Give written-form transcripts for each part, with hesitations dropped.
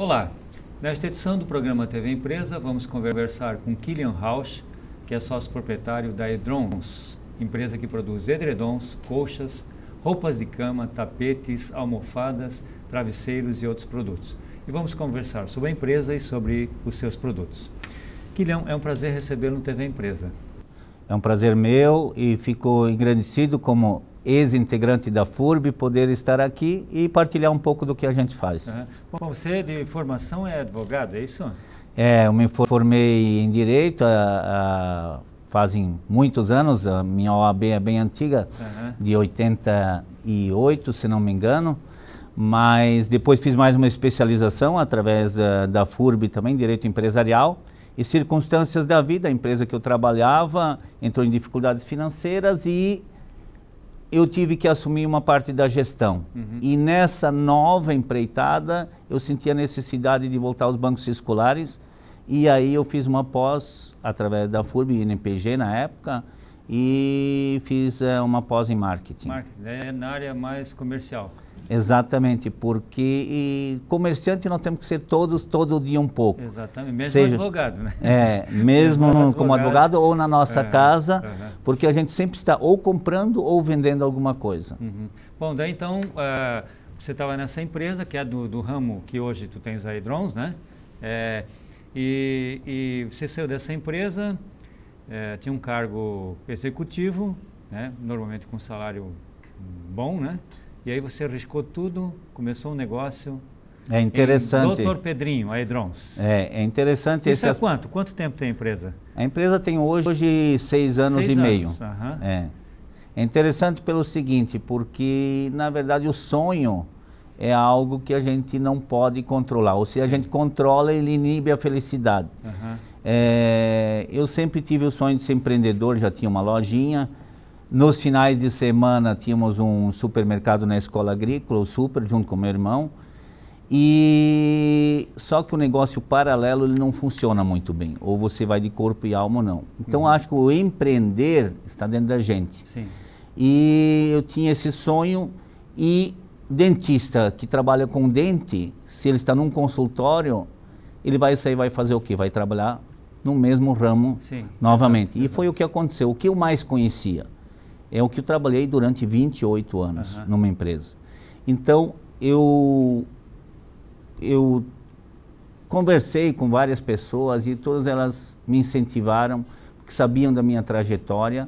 Olá, nesta edição do programa TV Empresa vamos conversar com Kilian Rauch, que é sócio proprietário da Edrons, empresa que produz edredons, colchas, roupas de cama, tapetes, almofadas, travesseiros e outros produtos. E vamos conversar sobre a empresa e sobre os seus produtos. Kilian, é um prazer recebê-lo no TV Empresa. É um prazer meu e fico engrandecido como ex-integrante da FURB poder estar aqui e partilhar um pouco do que a gente faz. Uhum. Bom, você de formação é advogado, é isso? Eu me formei em Direito fazem muitos anos, a minha OAB é bem antiga, de 88, se não me engano, mas depois fiz mais uma especialização através da FURB também, Direito Empresarial, e circunstâncias da vida, a empresa que eu trabalhava entrou em dificuldades financeiras e eu tive que assumir uma parte da gestão. E nessa nova empreitada, eu senti a necessidade de voltar aos bancos escolares. E aí eu fiz uma pós, através da FURB, INPG na época, e fiz uma pós em marketing. Marketing, na área mais comercial. Exatamente, porque comerciante nós temos que ser todos, todo dia um pouco. Exatamente, mesmo advogado, né? Mesmo como advogado ou na nossa casa, porque a gente sempre está ou comprando ou vendendo alguma coisa. Bom, daí então, você estava nessa empresa que é do ramo que hoje tu tens a Edrons, né? E você saiu dessa empresa, tinha um cargo executivo, né? Normalmente com salário bom, né? E aí você arriscou tudo, começou um negócio. É interessante. Doutor Pedrinho, a Edrons. É interessante. Isso é quanto? Quanto tempo tem a empresa? A empresa tem hoje 6 anos e meio. É interessante pelo seguinte, porque na verdade o sonho é algo que a gente não pode controlar. Ou se a gente controla, ele inibe a felicidade. Eu sempre tive o sonho de ser empreendedor, já tinha uma lojinha. Nos finais de semana tínhamos um supermercado na escola agrícola, o Super, junto com meu irmão. E só que o negócio paralelo ele não funciona muito bem. Ou você vai de corpo e alma ou não. Então acho que o empreender está dentro da gente. Sim. E eu tinha esse sonho e dentista que trabalha com dente, se ele está num consultório, ele vai sair, vai fazer o quê? Vai trabalhar no mesmo ramo novamente. Exato. E foi o que aconteceu. O que eu mais conhecia é o que eu trabalhei durante 28 anos numa empresa. Então, eu conversei com várias pessoas e todas elas me incentivaram, porque sabiam da minha trajetória.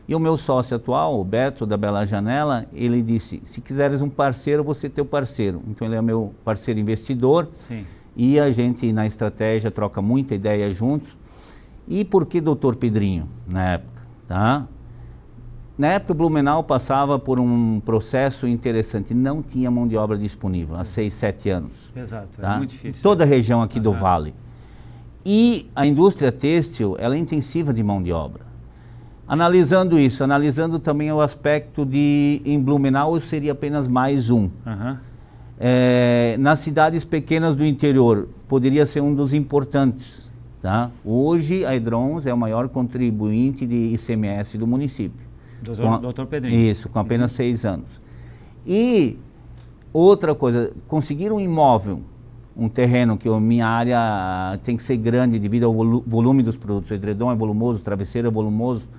E o meu sócio atual, o Beto, da Bela Janela, ele disse, se quiseres um parceiro, você é teu parceiro. Então, ele é meu parceiro investidor. E a gente, na estratégia, troca muita ideia juntos. E por que Dr. Pedrinho, na época? Na época, Blumenau passava por um processo interessante. Não tinha mão de obra disponível há 6, 7 anos. Exato, é muito difícil. Toda a região aqui do Vale. E a indústria têxtil, ela é intensiva de mão de obra. Analisando isso, analisando também o aspecto de, em Blumenau, eu seria apenas mais um. Nas cidades pequenas do interior, poderia ser um dos importantes. Hoje, a Edrons é o maior contribuinte de ICMS do município. Doutor Pedrinho. Isso, com apenas 6 anos. E outra coisa, conseguir um imóvel, um terreno que a minha área tem que ser grande devido ao volume dos produtos. O edredom é volumoso, o travesseiro é volumoso.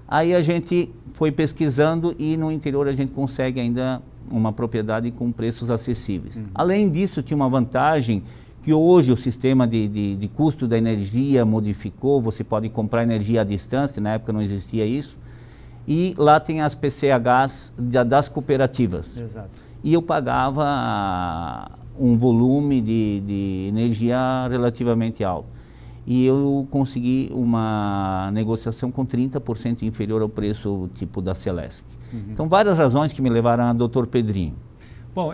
Aí a gente foi pesquisando e no interior a gente consegue ainda uma propriedade com preços acessíveis. Além disso, tinha uma vantagem que hoje o sistema de custo da energia modificou, você pode comprar energia à distância, na época não existia isso. E lá tem as PCHs das cooperativas. Exato. E eu pagava um volume de energia relativamente alto. E eu consegui uma negociação com 30% inferior ao preço tipo da Celesc. Então, várias razões que me levaram a Dr. Pedrinho. Bom,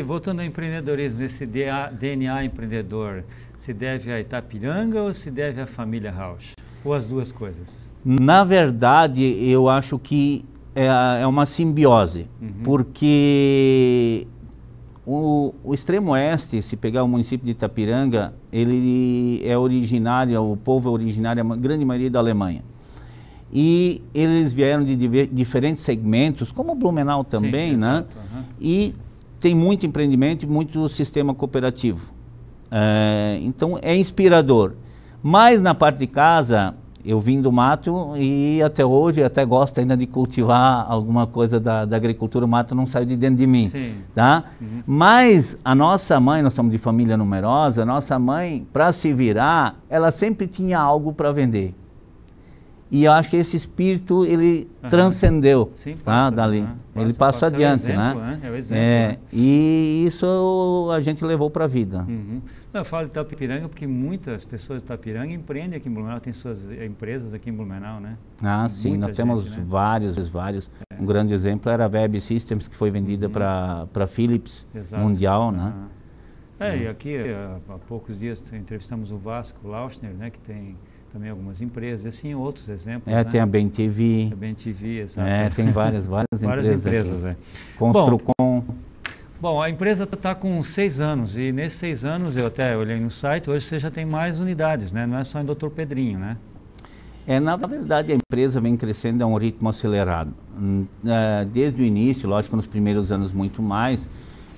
voltando ao empreendedorismo, esse DNA empreendedor, se deve a Itapiranga ou se deve à família Rauch? Ou as duas coisas? Na verdade, eu acho que é uma simbiose, porque o extremo oeste, se pegar o município de Itapiranga, ele é originário, o povo é originário, a grande maioria da Alemanha. E eles vieram de diferentes segmentos, como Blumenau também, né? E tem muito empreendimento e muito sistema cooperativo. Então é inspirador. Mas na parte de casa, eu vim do mato e até hoje até gosto ainda de cultivar alguma coisa da agricultura. O mato não saiu de dentro de mim. Sim. Tá? Mas a nossa mãe, nós somos de família numerosa, a nossa mãe, para se virar, ela sempre tinha algo para vender. E eu acho que esse espírito, ele transcendeu. Sim, tá? Dali. Ele passa adiante, exemplo, né? É o exemplo. E isso a gente levou para a vida. Eu falo de Itapiranga porque muitas pessoas de Itapiranga empreendem aqui em Blumenau, têm suas empresas aqui em Blumenau, né? Sim, Muita nós temos gente, né? vários. Um grande exemplo era a Web Systems, que foi vendida para Philips Mundial, né? E aqui há poucos dias entrevistamos o Vasco Lauschner, né? Que tem também algumas empresas, e assim outros exemplos. Né? Tem a BenTV. A BenTV, exato. Tem várias empresas. Construcom. Bom, a empresa está com 6 anos e nesses 6 anos, eu até olhei no site, hoje você já tem mais unidades, né? Não é só em Dr. Pedrinho, né? Na verdade, a empresa vem crescendo a um ritmo acelerado. Desde o início, lógico, nos primeiros anos muito mais,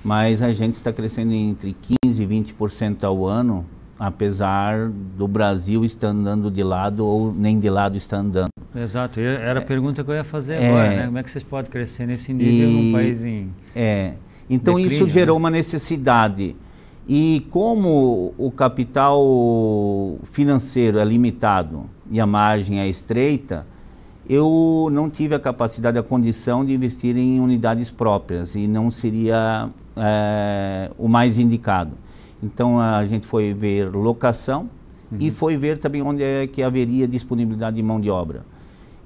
mas a gente está crescendo entre 15% e 20% ao ano, apesar do Brasil estar andando de lado ou nem de lado está andando. Exato, era a pergunta que eu ia fazer agora, né? Como é que vocês podem crescer nesse nível num país em Então declínio, isso gerou né? uma necessidade. E como o capital financeiro é limitado e a margem é estreita, eu não tive a capacidade, a condição de investir em unidades próprias e não seria o mais indicado. Então a gente foi ver locação e foi ver também onde é que haveria disponibilidade de mão de obra.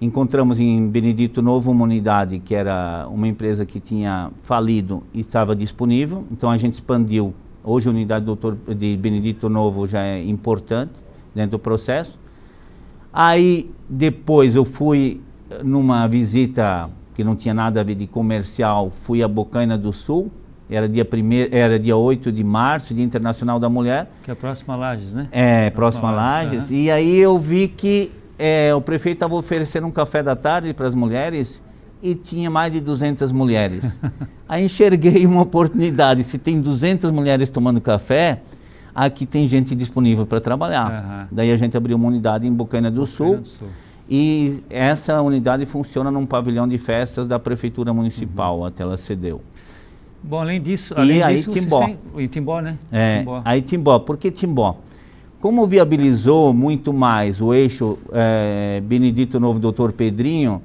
Encontramos em Benedito Novo uma unidade que era uma empresa que tinha falido e estava disponível, então a gente expandiu. Hoje a unidade de Benedito Novo já é importante dentro do processo. Aí depois eu fui numa visita que não tinha nada a ver de comercial, fui a Bocaina do Sul. Era dia 8 de março, Dia Internacional da Mulher. Que é próximo a Lages, né? Próximo a Lages. E aí eu vi que o prefeito estava oferecendo um café da tarde para as mulheres e tinha mais de 200 mulheres. Aí enxerguei uma oportunidade. Se tem 200 mulheres tomando café, aqui tem gente disponível para trabalhar. Daí a gente abriu uma unidade em Bocaina do Sul. E essa unidade funciona num pavilhão de festas da Prefeitura Municipal, até ela cedeu. Bom, além disso, Timbó. Em Timbó, né? Timbó. Aí Timbó. Por que Timbó? Como viabilizou muito mais o eixo Benedito Novo Dr. Pedrinho,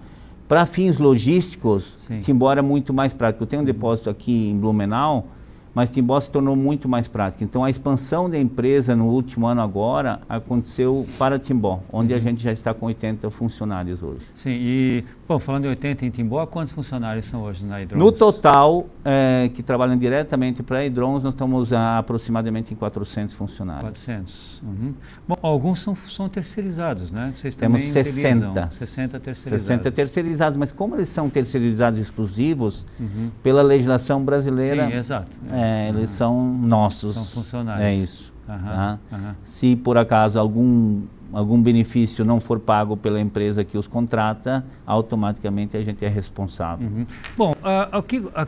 para fins logísticos, Timbó era muito mais prático. Eu tenho um depósito aqui em Blumenau, mas Timbó se tornou muito mais prático. Então a expansão da empresa no último ano agora aconteceu para Timbó, onde a gente já está com 80 funcionários hoje. Sim, e bom, falando de 80 em Timbó, quantos funcionários são hoje na Hidrons? No total, que trabalham diretamente para a Hidrons, nós estamos aproximadamente em 400 funcionários. 400. Bom, alguns são terceirizados, né? Vocês temos também 60. 60 terceirizados. 60 terceirizados, mas como eles são terceirizados exclusivos, pela legislação brasileira... Sim, exato. Eles são nossos. São funcionários. É isso. Se por acaso algum benefício não for pago pela empresa que os contrata, automaticamente a gente é responsável. Bom,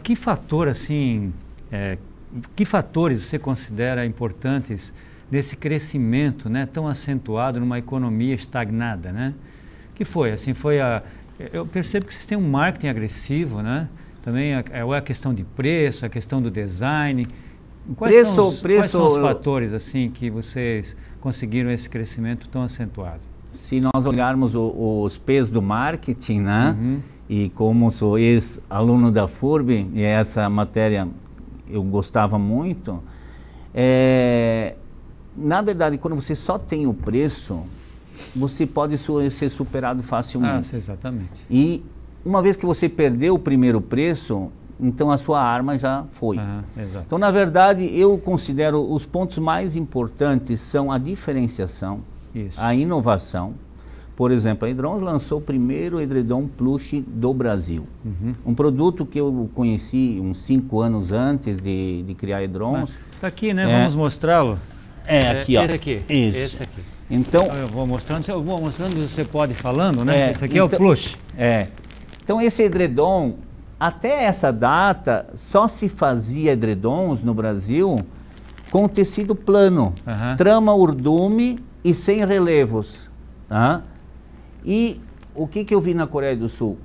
que fator assim, que fatores você considera importantes nesse crescimento, né, tão acentuado numa economia estagnada, né? Que foi assim, eu percebo que vocês têm um marketing agressivo, né? Também a questão de preço, a questão do design. Quais são os fatores assim que vocês conseguiram esse crescimento tão acentuado? Se nós olharmos os P's do marketing, né? E como sou ex-aluno da FURB, e essa matéria eu gostava muito, na verdade, quando você só tem o preço, você pode ser superado facilmente. Exatamente. E uma vez que você perdeu o primeiro preço, então a sua arma já foi. Exato. Então, na verdade, eu considero os pontos mais importantes são a diferenciação, a inovação. Por exemplo, a Hidrons lançou o primeiro edredom plush do Brasil. Um produto que eu conheci uns 5 anos antes de criar a Hidrons. Está aqui, né? Vamos mostrá-lo. Aqui, ó. Esse aqui. Isso. Esse aqui. Então, eu vou mostrando, você pode ir falando, né? Esse aqui é o plush. Então, esse edredom, até essa data, só se fazia edredons no Brasil com tecido plano, trama urdume e sem relevos. Tá? E o que eu vi na Coreia do Sul?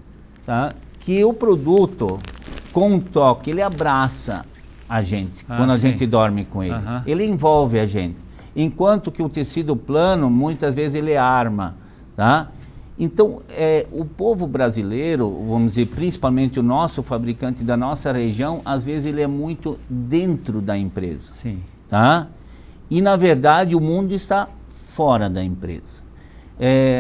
Tá? Que o produto, com um toque, ele abraça a gente, quando a gente dorme com ele. Ele envolve a gente. Enquanto que o tecido plano, muitas vezes, ele arma. Tá? Então, o povo brasileiro, vamos dizer, principalmente o nosso fabricante da nossa região, às vezes ele é muito dentro da empresa. Sim. Tá? E, na verdade, o mundo está fora da empresa.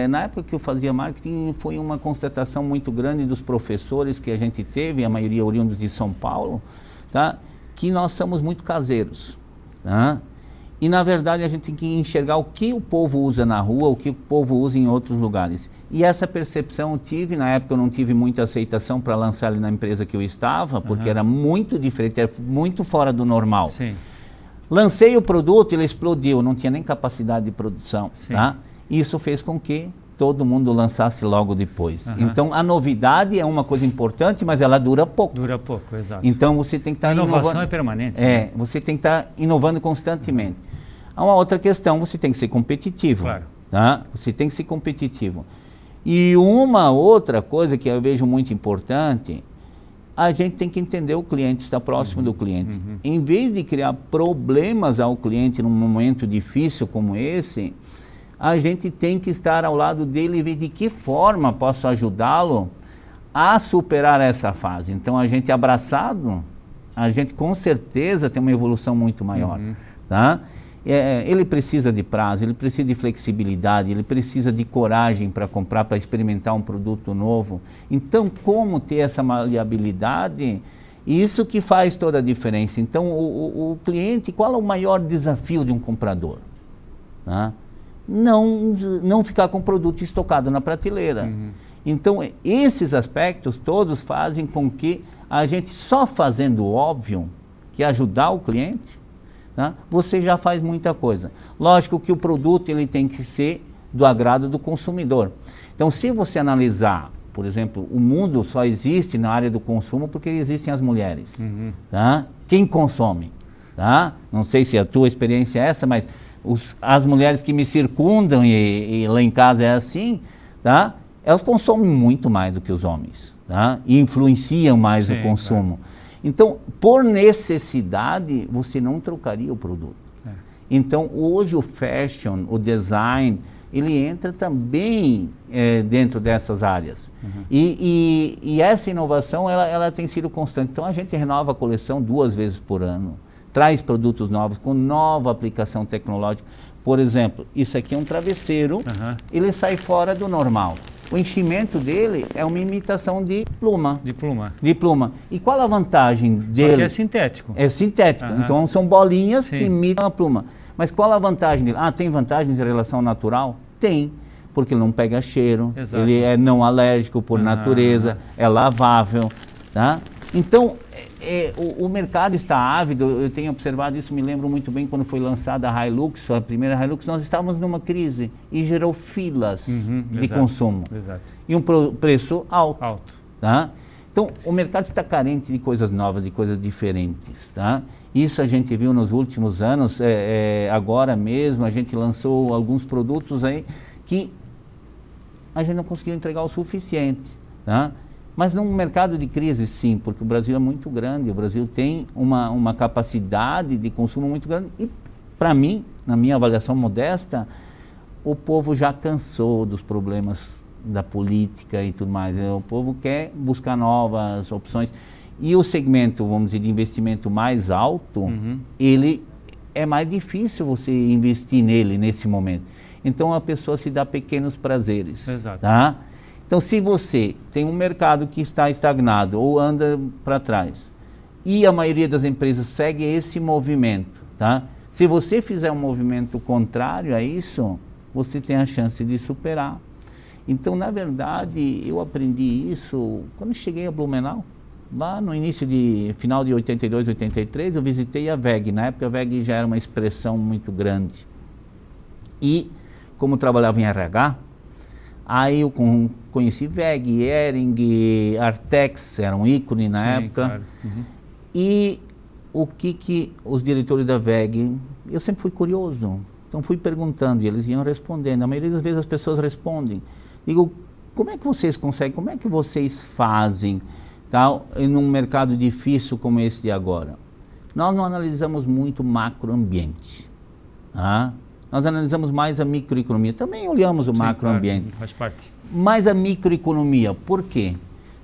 Na época que eu fazia marketing, foi uma constatação muito grande dos professores que a gente teve, a maioria oriundos de São Paulo, tá? Que nós somos muito caseiros. Tá? E, na verdade, a gente tem que enxergar o que o povo usa na rua, o que o povo usa em outros lugares. E essa percepção eu tive, na época eu não tive muita aceitação para lançar ali na empresa que eu estava, porque era muito diferente, era muito fora do normal. Sim. Lancei o produto, ele explodiu, não tinha nem capacidade de produção. Tá? Isso fez com que todo mundo lançasse logo depois. Então, a novidade é uma coisa importante, mas ela dura pouco. Dura pouco, exato. Então, você tem que estar inovando. A inovação é permanente. Né? Você tem que estar inovando constantemente. Há uma outra questão, você tem que ser competitivo. Claro. Tá? Você tem que ser competitivo. E uma outra coisa que eu vejo muito importante, a gente tem que entender o cliente, estar próximo do cliente. Em vez de criar problemas ao cliente num momento difícil como esse, a gente tem que estar ao lado dele e ver de que forma posso ajudá-lo a superar essa fase. Então, a gente abraçado, a gente com certeza tem uma evolução muito maior. Tá? Ele precisa de prazo, ele precisa de flexibilidade, ele precisa de coragem para comprar, para experimentar um produto novo. Então, como ter essa maleabilidade? Isso que faz toda a diferença. Então, o cliente, qual é o maior desafio de um comprador? Tá? Não ficar com o produto estocado na prateleira. Então, esses aspectos todos fazem com que a gente, só fazendo o óbvio, que é ajudar o cliente, tá? Você já faz muita coisa. Lógico que o produto ele tem que ser do agrado do consumidor. Então, se você analisar, por exemplo, o mundo só existe na área do consumo porque existem as mulheres. Tá? Quem consome? Tá? Não sei se a tua experiência é essa, mas as mulheres que me circundam e lá em casa é assim, tá? Elas consomem muito mais do que os homens. Tá? E influenciam mais o consumo. Claro. Então, por necessidade, você não trocaria o produto. Então, hoje o fashion, o design, ele entra também dentro dessas áreas. E essa inovação, ela tem sido constante. Então, a gente renova a coleção 2 vezes por ano. Traz produtos novos, com nova aplicação tecnológica. Por exemplo, isso aqui é um travesseiro, ele sai fora do normal. O enchimento dele é uma imitação de pluma. De pluma. E qual a vantagem dele? Só que é sintético. É sintético. Então são bolinhas que imitam a pluma. Mas qual a vantagem dele? Tem vantagens em relação ao natural? Tem. Porque ele não pega cheiro, ele é não alérgico por natureza, é lavável. Tá? Então, o mercado está ávido, eu tenho observado isso, me lembro muito bem quando foi lançada a Hilux, a primeira Hilux, nós estávamos numa crise e gerou filas de consumo. E um preço alto. Tá? Então, o mercado está carente de coisas novas, de coisas diferentes. Tá? Isso a gente viu nos últimos anos, agora mesmo a gente lançou alguns produtos aí que a gente não conseguiu entregar o suficiente. Tá? Mas num mercado de crise, sim, porque o Brasil é muito grande, o Brasil tem uma capacidade de consumo muito grande. E, para mim, na minha avaliação modesta, o povo já cansou dos problemas da política e tudo mais. O povo quer buscar novas opções. E o segmento, vamos dizer, de investimento mais alto, ele é mais difícil você investir nele nesse momento. Então, a pessoa se dá pequenos prazeres. Tá? Então, se você tem um mercado que está estagnado ou anda para trás e a maioria das empresas segue esse movimento, tá? Se você fizer um movimento contrário a isso, você tem a chance de superar. Então, na verdade, eu aprendi isso quando cheguei a Blumenau. Lá no final de 82, 83, eu visitei a WEG. Na época, a WEG já era uma expressão muito grande. E, como trabalhava em RH, aí eu conheci WEG, Hering, Artex, era um ícone na época. Claro. E o que os diretores da WEG, eu sempre fui curioso, então fui perguntando e eles iam respondendo. A maioria das vezes as pessoas respondem. Digo, como é que vocês conseguem, como é que vocês fazem, tal, em um mercado difícil como esse de agora? Nós não analisamos muito o macroambiente, tá? Nós analisamos mais a microeconomia. Também olhamos o macroambiente. Claro, faz parte. Mas a microeconomia, por quê?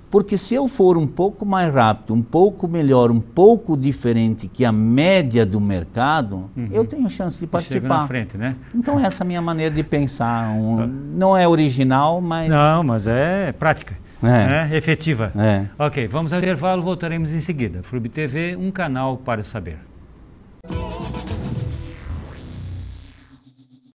Porque se eu for um pouco mais rápido, um pouco melhor, um pouco diferente que a média do mercado, eu tenho chance de participar. Chega na frente, né? Então essa é a minha maneira de pensar. Não é original, mas... Não, mas é prática. É efetiva. É. Ok, vamos ao intervalo, voltaremos em seguida. FURB TV, um canal para saber.